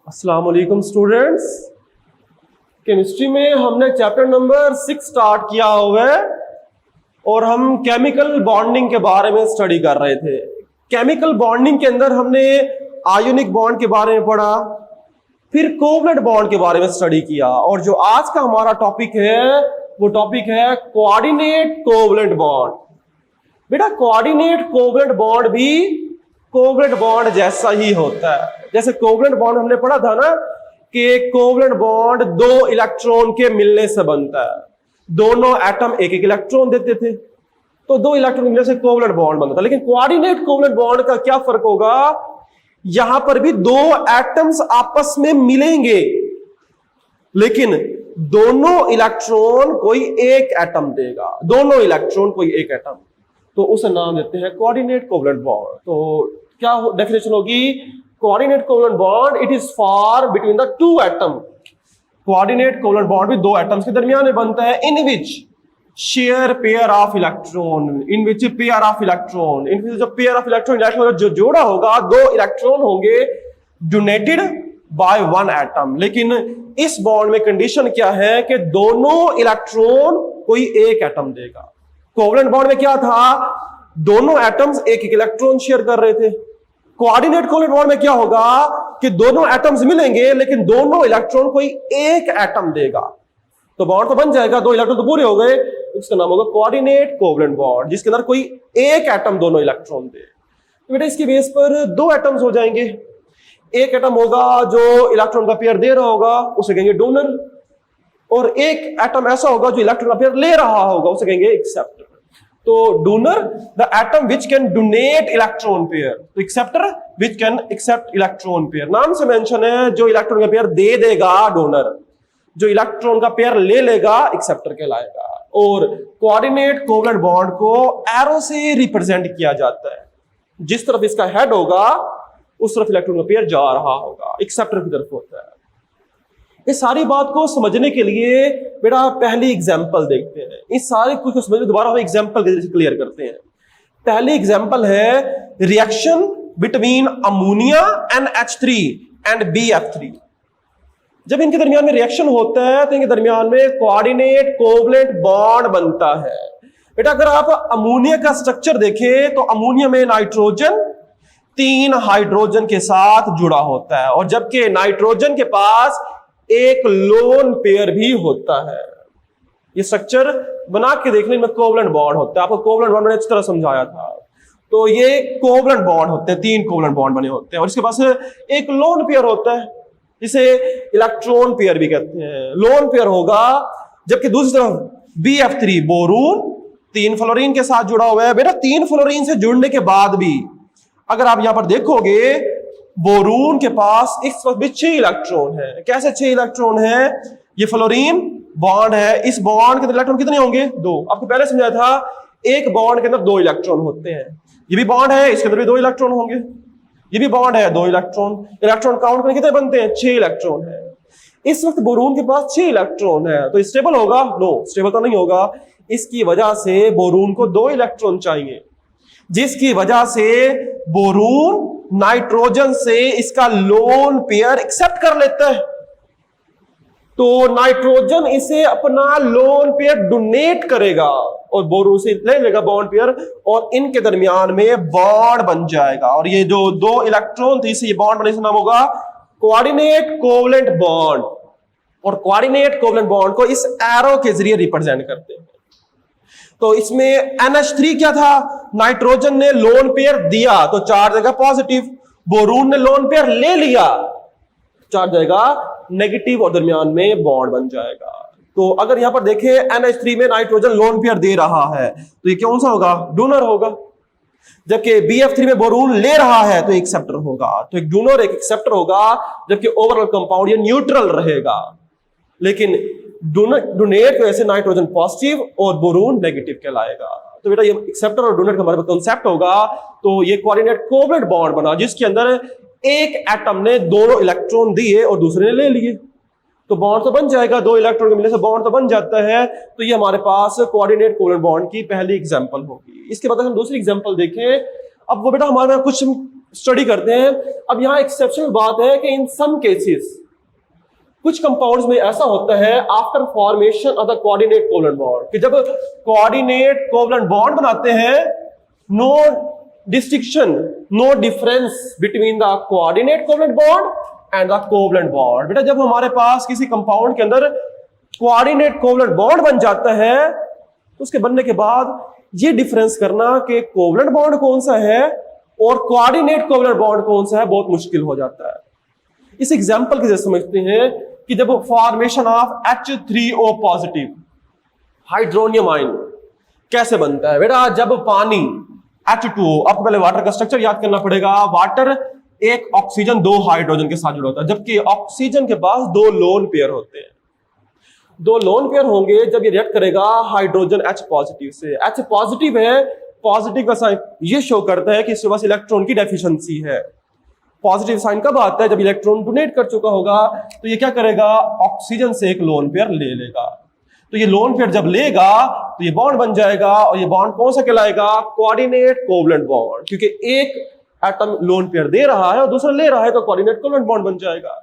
अस्सलाम वालेकुम students. Chemistry में हमने चैप्टर नंबर 6 स्टार्ट किया हुआ है और हम केमिकल बॉन्डिंग के बारे में स्टडी कर रहे थे। केमिकल बॉन्डिंग के अंदर हमने आयोनिक बॉन्ड के बारे में पढ़ा, फिर कोवलेंट बॉन्ड के बारे में स्टडी किया और जो आज का हमारा टॉपिक है वो टॉपिक है कोऑर्डिनेट कोवलेंट बॉन्ड। बेटा कोऑर्डिनेट कोवलेंट बॉन्ड भी कोवलेंट बॉन्ड जैसा ही होता है। जैसे कोवलेंट बॉन्ड हमने पढ़ा था ना कि कोवलेंट बॉन्ड दो इलेक्ट्रॉन के मिलने से बनता है। दोनों एटम एक एक इलेक्ट्रॉन देते थे तो दो इलेक्ट्रॉन मिलने से कोवलेंट बॉन्ड बनता था। लेकिन कोऑर्डिनेट कोवलेंट बॉन्ड का क्या फर्क होगा, यहां पर भी दो एटम्स आपस में मिलेंगे लेकिन दोनों इलेक्ट्रॉन कोई एक एटम देगा, दोनों इलेक्ट्रॉन कोई एक एटम, तो उसे नाम देते हैं कोऑर्डिनेट कोवलेंट बॉन्ड। तो क्या डेफिनेशन होगी, coordinate covalent bond it is for between the two atom. Coordinate covalent bond भी दो एटम्स के दरमियान में बनता है in which share pair of electron, in which pair of electron, in which जो पेयर ऑफ इलेक्ट्रॉन जो जोड़ा होगा दो इलेक्ट्रॉन होंगे डोनेटेड बाय वन एटम। लेकिन इस बॉन्ड में कंडीशन क्या है कि दोनों इलेक्ट्रॉन कोई एक एटम देगा। कोवलेंट बॉन्ड में क्या था, दोनों एटम्स एक एक इलेक्ट्रॉन शेयर कर रहे थे। कोऑर्डिनेट कोवलेंट बॉन्ड में क्या होगा कि दोनों एटम्स मिलेंगे लेकिन दोनों इलेक्ट्रॉन कोई एक एटम देगा, तो बॉन्ड तो बन जाएगा, दो इलेक्ट्रॉन तो पूरे हो गए, इसका नाम होगा कोऑर्डिनेट कोवलेंट बॉन्ड, जिसके अंदर कोई एक एटम दोनों इलेक्ट्रॉन दे। तो बेटा इसकी बेस पर दो एटम्स हो जाएंगे। एक एटम होगा जो इलेक्ट्रॉन का पेयर दे रहा होगा, उसे कहेंगे डोनर, और एक एटम ऐसा होगा जो इलेक्ट्रॉन का पेयर ले रहा होगा, उसे कहेंगे एक्सेप्टर। तो donor the atom which can donate electron pair, तो acceptor which can accept electron pair. नाम से मेंशन है, जो इलेक्ट्रॉन का पेयर दे देगा डोनर, जो इलेक्ट्रॉन का पेयर ले लेगा एक्सेप्टर कहलाएगा। और कोऑर्डिनेट कोवलेंट बॉन्ड को एरो से रिप्रेजेंट किया जाता है, जिस तरफ इसका हेड होगा उस तरफ इलेक्ट्रॉन का पेयर जा रहा होगा, एक्सेप्टर की तरफ होता है। इस सारी बात को समझने के लिए बेटा पहली एग्जांपल देखते हैं। इस सारे कुछ को समझने दोबारा हम एग्जांपल क्लियर करते हैं। पहली एग्जांपल है reaction between ammonia and H3 and BF3। जब इनके दरमियान में रिएक्शन होता है तो इनके दरमियान में कोऑर्डिनेट कोवलेंट बॉन्ड बनता है। बेटा अगर आप अमोनिया का स्ट्रक्चर देखें तो अमोनिया में नाइट्रोजन 3 हाइड्रोजन के साथ जुड़ा होता है और जबकि नाइट्रोजन के पास एक लोन पेयर भी होता है। ये स्ट्रक्चर बना के देखने में कोवलेंट बॉन्ड होता है, आपको कोवलेंट बॉन्ड मैंने इस तरह समझाया था। तो ये कोवलेंट बॉन्ड होते हैं, 3 कोवलेंट बॉन्ड बने होते हैं और इसके पास एक लोन पेयर होता है जिसे इलेक्ट्रॉन पेयर भी कहते हैं। लोन पेयर होगा, जबकि दूसरी तरफ BF3 बोरून 3 फ्लोरीन के साथ जुड़ा हुआ है। बेटा 3 फ्लोरीन से जुड़ने के बाद भी अगर आप यहां पर देखोगे बोरून के पास इस वक्त भी 6 इलेक्ट्रॉन है। कैसे 6 इलेक्ट्रॉन है, ये फ्लोरीन बॉन्ड है, इस बॉन्ड के अंदर इलेक्ट्रॉन कितने होंगे, 2। आपको पहले समझाया था एक बॉन्ड के अंदर 2 इलेक्ट्रॉन होते हैं। ये भी बॉन्ड है, इसके अंदर भी 2 इलेक्ट्रॉन होंगे, ये भी बॉन्ड है, 2 इलेक्ट्रॉन। इलेक्ट्रॉन काउंट करने कितने बनते हैं, 6 इलेक्ट्रॉन है। इस वक्त बोरून के पास 6 इलेक्ट्रॉन है, तो स्टेबल होगा, नो स्टेबल तो नहीं होगा। इसकी वजह से बोरून को 2 इलेक्ट्रॉन चाहिए, जिसकी वजह से बोरून नाइट्रोजन से इसका लोन पेयर एक्सेप्ट कर लेता है। तो नाइट्रोजन इसे अपना लोन पेयर डोनेट करेगा और बोरून से ले लेगा बॉन्ड पेयर और इनके दरमियान में बॉन्ड बन जाएगा। और ये जो 2 इलेक्ट्रॉन थे, इसे ये बॉन्ड बनने से नाम होगा कोऑर्डिनेट कोवलेंट बॉन्ड। और कोऑर्डिनेट कोवलेंट बॉन्ड को इस एरो के जरिए रिप्रेजेंट करते हैं। तो इसमें NH3 क्या था, नाइट्रोजन ने लोन पेयर दिया तो चार्ज आएगा पॉजिटिव, बोरून ने लोन पेयर ले लिया, चार्ज आएगा नेगेटिव और दरमियान में बॉन्ड बन जाएगा। तो अगर यहां पर देखें NH3 में नाइट्रोजन लोन पेयर दे रहा है तो ये कौन सा होगा, डोनर होगा। जबकि BF3 में बोरून ले रहा है तो एक्सेप्टर होगा। तो एक डोनर एक एक्सेप्टर होगा, जबकि ओवरऑल कंपाउंड ये न्यूट्रल रहेगा। लेकिन डोनेट की वजह से नाइट्रोजन पॉजिटिव और बोरून नेगेटिव कहलाएगा। तो बेटा ये एक्सेप्टर और डोनेट का हमारे कॉन्सेप्ट होगा। तो ये कोऑर्डिनेट कोवलेंट बॉन्ड बना जिसके अंदर एक एटम ने दोनों इलेक्ट्रॉन दिए और दूसरे ने ले लिए, तो बॉन्ड तो बन जाएगा, 2 इलेक्ट्रॉन मिलने से बॉन्ड तो बन जाता है। तो ये हमारे पास कोऑर्डिनेट कोवलेंट बॉन्ड की पहली एग्जांपल होगी। इसके बाद हम दूसरी एग्जांपल देखें। अब वो बेटा हमारे कुछ स्टडी करते हैं, अब यहाँ एक्सेप्शनल बात है कि इन सम केसेस कुछ कंपाउंड्स में ऐसा होता है after formation of the coordinate covalent bond कि जब कोऑर्डिनेट कोवलेंट बॉन्ड बनाते हैं, no distinction, no difference between the coordinate covalent bond and the covalent bond. बेटा जब हमारे पास किसी कंपाउंड के अंदर कोऑर्डिनेट कोवलेंट बॉन्ड बन जाता है तो उसके बनने के बाद ये डिफरेंस करना कि कोवलेंट बॉन्ड कौन सा है और कोऑर्डिनेट कोवलेंट बॉन्ड कौन सा है बहुत मुश्किल हो जाता है। इस एग्जांपल के जैसे समझते हैं कि जब formation of H3O positive hydronium ion कैसे बनता है। बेटा जब पानी H2O, आपको पहले वाटर का स्ट्रक्चर याद करना पड़ेगा। वाटर एक ऑक्सीजन दो हाइड्रोजन के साथ जुड़ा होता है, जबकि ऑक्सीजन के पास दो लोन पेयर होते हैं। दो लोन पेयर होंगे जब ये रिएक्ट करेगा हाइड्रोजन H पॉजिटिव से। H पॉजिटिव है, पॉजिटिव का साइन ये शो करता है कि इसके पास इलेक्ट्रॉन की डेफिशिएंसी है। पॉजिटिव साइन कब आता है? जब इलेक्ट्रॉन डोनेट कर चुका होगा तो ये क्या करेगा, ऑक्सीजन से एक लोन पेयर ले लेगा। तो ये लोन पेयर जब लेगा तो ये बॉन्ड बन जाएगा, और ये बॉन्ड कौन सा कहलाएगा? कोऑर्डिनेट कोवलेंट बॉन्ड, क्योंकि एक एटम लोन पेयर दे रहा है और दूसरा ले रहा है तो कोऑर्डिनेट कोवलेंट बॉन्ड बन जाएगा।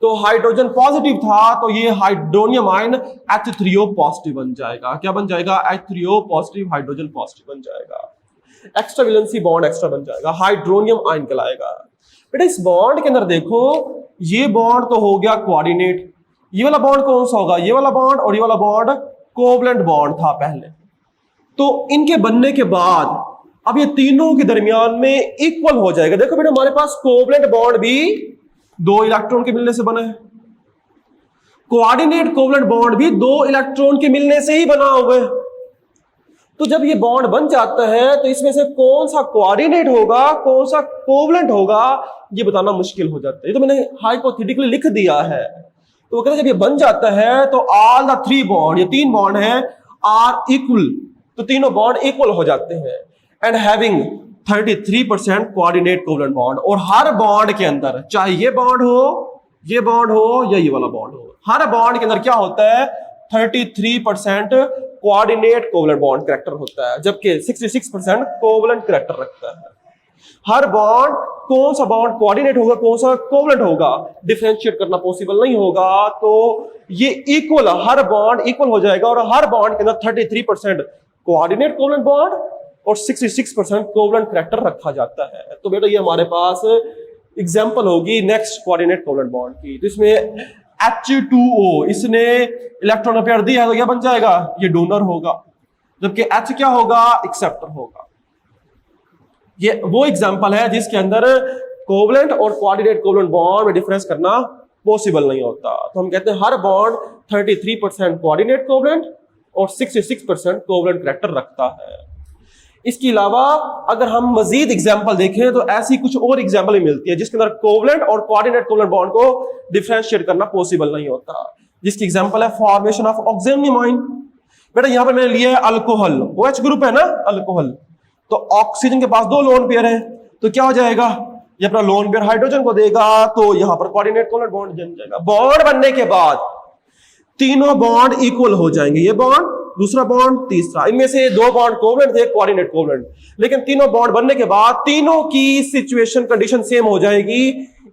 तो हाइड्रोजन पॉजिटिव था तो ये हाइड्रोनियम आयन H3O पॉजिटिव बन जाएगा। क्या बन जाएगा? H3O पॉजिटिव हाइड्रोजन पॉजिटिव बन जाएगा। एक्स्ट्रा वैलेंसी बॉन्ड एक्स्ट्रा बन जाएगा, हाइड्रोनियम आयन कहलाएगा। बेटा इस बॉन्ड के अंदर देखो, ये बॉन्ड तो हो गया कोऑर्डिनेट, ये वाला बॉन्ड कौन सा होगा? ये वाला बॉन्ड, और ये वाला बॉन्ड कोवलेंट बॉन्ड था पहले। तो इनके बनने के बाद अब ये तीनों के दरमियान में इक्वल हो जाएगा। देखो बेटा हमारे पास कोवलेंट बॉन्ड भी दो इलेक्ट्रॉन के मिलने से बना है, कोऑर्डिनेट कोवलेंट बॉन्ड भी दो इलेक्ट्रॉन के मिलने से ही बना हुआ है। तो जब ये बॉन्ड बन जाता है तो इसमें से कौन सा कोऑर्डिनेट होगा, कौन सा कोवलेंट होगा, ये बताना मुश्किल हो जाता है। ये तो मैंने हाइपोथेटिकली लिख दिया है। तो वो कहते हैं जब ये बन जाता है तो ऑल द थ्री बॉन्ड, ये तीन बॉन्ड है, आर इक्वल, तो तीनों बॉन्ड इक्वल हो जाते हैं। And having 33% coordinate covalent bond, और हर बॉन्ड के अंदर चाहे ये बॉन्ड हो, ये बॉन्ड हो या ये वाला बॉन्ड हो, हर बॉन्ड के अंदर क्या होता है? 33% कोऑर्डिनेट कोवलेंट बॉन्ड कैरेक्टर होता है, जबकि 66% कोवलेंट कैरेक्टर रखता है। हर बॉन्ड, कौन सा बॉन्ड कोऑर्डिनेट होगा, कौन सा कोवलेंट होगा, डिफरेंशिएट करना पॉसिबल नहीं होगा। तो ये इक्वल, हर बॉन्ड इक्वल हो जाएगा, और हर बॉन्ड के अंदर 33% कोऑर्डिनेट कोवलेंट बॉन्ड और 66% कोवलेंट कैरेक्टर रखा जाता है। तो बेटा ये हमारे पास एग्जांपल होगी नेक्स्ट कोऑर्डिनेट कोवलेंट बॉन्ड की। तो इसमें H2O, इसने इलेक्ट्रॉन पेयर दिया है तो क्या बन जाएगा? ये डोनर होगा, जबकि H क्या होगा? एक्सेप्टर होगा। ये वो एग्जांपल है जिसके अंदर कोवलेंट और कोऑर्डिनेट कोवलेंट बॉन्ड में डिफरेंस करना पॉसिबल नहीं होता। तो हम कहते हैं हर बॉन्ड 33% कोऑर्डिनेट कोवलेंट और 66% कोवलेंट कैरेक्टर रखता है। इसके अलावा अगर हम मजीद एग्जांपल देखें तो ऐसी कुछ और एग्जांपल भी मिलती है जिसके अंदर कोवलेंट और कोऑर्डिनेट कोवलेंट बॉन्ड को डिफरेंशिएट करना पॉसिबल नहीं होता। जिसकी एग्जांपल है फॉर्मेशन ऑफ ऑक्सीजन आयन। बेटा यहां पे मैंने लिया है अल्कोहल, OH ग्रुप है ना अल्कोहल, तो ऑक्सीजन के पास दो लोन पेयर है, तो क्या हो जाएगा? ये अपना लोन पेयर हाइड्रोजन को देगा, तो यहां पर कोऑर्डिनेट कोवलेंट बॉन्ड बन जाएगा। बॉन्ड बनने के बाद तीनों बॉन्ड इक्वल हो जाएंगे, ये बॉन्ड, दूसरा बॉन्ड, तीसरा। इनमें से दो बॉन्ड कोवलेंट थे, कोऑर्डिनेट कोवलेंट, लेकिन तीनों बॉन्ड बनने के बाद तीनों की सिचुएशन कंडीशन सेम हो जाएगी।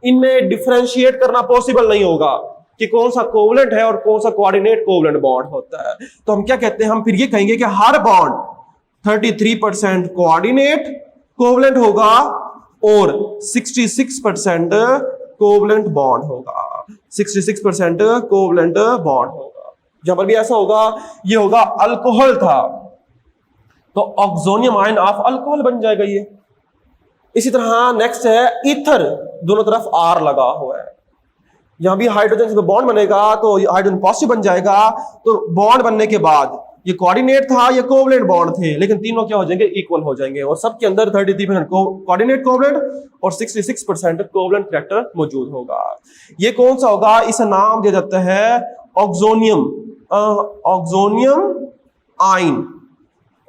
इनमें डिफरेंशिएट करना पॉसिबल नहीं होगा कि कौन सा कोवलेंट है और कौन सा कोऑर्डिनेट कोवलेंट बॉन्ड होता है। तो हम क्या कहते हैं? हम फिर ये कहेंगे कि हर बॉन्ड 33% कोऑर्डिनेट कोवलेंट होगा और 66% कोवलेंट बॉन्ड होगा, 66% कोवलेंट बॉन्ड होगा। जहां पर भी ऐसा होगा, ये होगा अल्कोहल था तो ऑक्सोनियम आयन ऑफ अल्कोहल बन जाएगा ये। इसी तरह नेक्स्ट है ईथर, दोनों तरफ R लगा हुआ है। यहां भी हाइड्रोजन से बॉन्ड बनेगा तो हाइड्रोजन पॉजिटिव बन जाएगा। तो बॉन्ड बनने के बाद ये कोऑर्डिनेट था, ये कोवलेंट बॉन्ड थे, लेकिन तीनों क्या हो जाएंगे? इक्वल हो जाएंगे, और सबके अंदर 33% कोऑर्डिनेट कोवलेंट और 66% कोवलेंट कैरेक्टर मौजूद होगा। ये कौन सा होगा? इसे नाम दिया जाता है oxonium ion,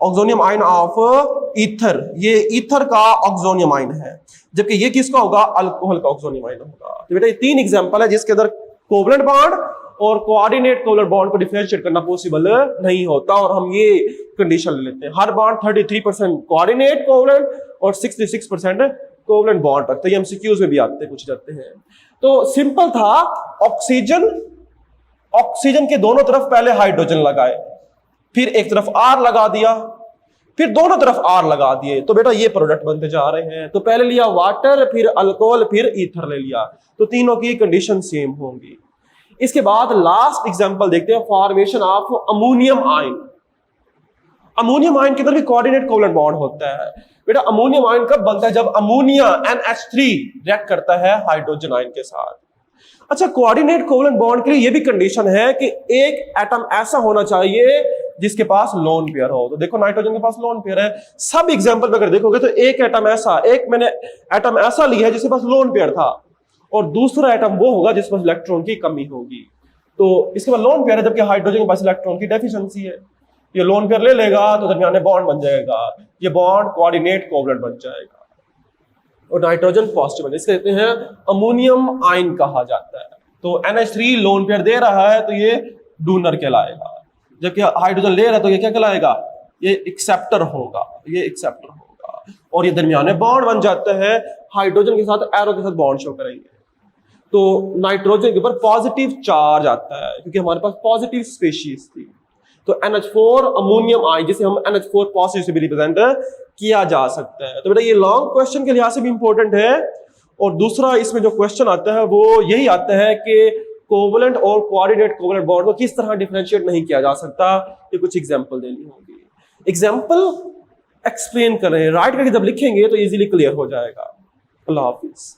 oxonium ion of ether. ये ईथर का ऑक्सोनियम आयन है, जबकि ये किसका होगा? अल्कोहल का ऑक्सोनियम आयन होगा। तो बेटा ये तीन एग्जांपल है जिसके अंदर कोवलेंट बॉन्ड और कोऑर्डिनेट कोवलेंट बॉन्ड को डिफरेंशिएट करना पॉसिबल नहीं होता, और हम ये कंडीशन ले लेते हैं हर बॉन्ड 33% कोऑर्डिनेट कोवलेंट और 66% कोवलेंट बॉन्ड रखते हैं, ये एमसीक्यूज में भी आते पूछे जाते हैं। तो सिंपल था, ऑक्सीजन के दोनों तरफ पहले हाइड्रोजन लगाए, फिर एक तरफ R लगा दिया, फिर दोनों तरफ R लगा दिए, तो बेटा ये प्रोडक्ट बनते जा रहे हैं। तो पहले लिया वाटर, फिर अल्कोहल, फिर ईथर ले लिया, तो तीनों की कंडीशन सेम होंगी। इसके बाद लास्ट एग्जांपल देखते हैं, formation of ammonium ion. Ammonium ion के अंदर भी कोऑर्डिनेट कोवलेंट बॉन्ड होता है। बेटा अमोनियम आयन कब बनता है? जब अमोनिया NH3 रिएक्ट करता है हाइड्रोजन आयन के साथ। अच्छा, कोऑर्डिनेट कोवलेंट बॉन्ड के लिए ये भी कंडीशन है कि एक एटम ऐसा होना चाहिए जिसके पास लोन पेयर हो। तो देखो नाइट्रोजन के पास लोन पेयर है, सब एग्जांपल में अगर देखोगे तो एक मैंने एटम ऐसा लिया है जिसके पास लोन पेयर था, और दूसरा एटम वो होगा जिसके पास इलेक्ट्रॉन की कमी होगी। तो इसके पास लोन पेयर है, जबकि हाइड्रोजन के पास इलेक्ट्रॉन की डेफिशिएंसी है। ये लोन पेयर ले लेगा तो दरमियान में बॉन्ड बन जाएगा, ये बॉन्ड कोऑर्डिनेट कोवलेंट बन जाएगा, और नाइट्रोजन पॉजिटिव है, इसके कहते हैं अमोनियम आयन कहा जाता है। तो NH3 लोन पेयर दे रहा है तो ये डोनर कहलाएगा, जबकि हाइड्रोजन ले रहा है तो ये क्या कहलाएगा? ये एक्सेप्टर होगा, ये एक्सेप्टर होगा, और ये दरमियान में बॉन्ड बन जाता है, हाइड्रोजन के साथ एरो के साथ बॉन्ड शो करेंगे। तो नाइट्रोजन के ऊपर पॉजिटिव चार्ज आता है क्योंकि हमारे पास पॉजिटिव स्पीशीज थी। तो NH4 अमोनियम आयन, जिसे हम NH4 पॉजिटिव से भी रिप्रेजेंट किया जा सकता है। तो बेटा ये लॉन्ग क्वेश्चन के लिहाज से भी इंपॉर्टेंट है। और दूसरा इसमें जो क्वेश्चन आता है वो यही आता है कि कोवलेंट और कोऑर्डिनेट कोवलेंट बॉन्ड को किस तरह डिफरेंशिएट नहीं किया जा सकता, ये कुछ एग्जांपल देनी होगी। एग्जांपल एक्सप्लेन कर रहे हैं, राइट करके जब लिखेंगे तो इजीली क्लियर हो जाएगा। अल्लाह हाफिज।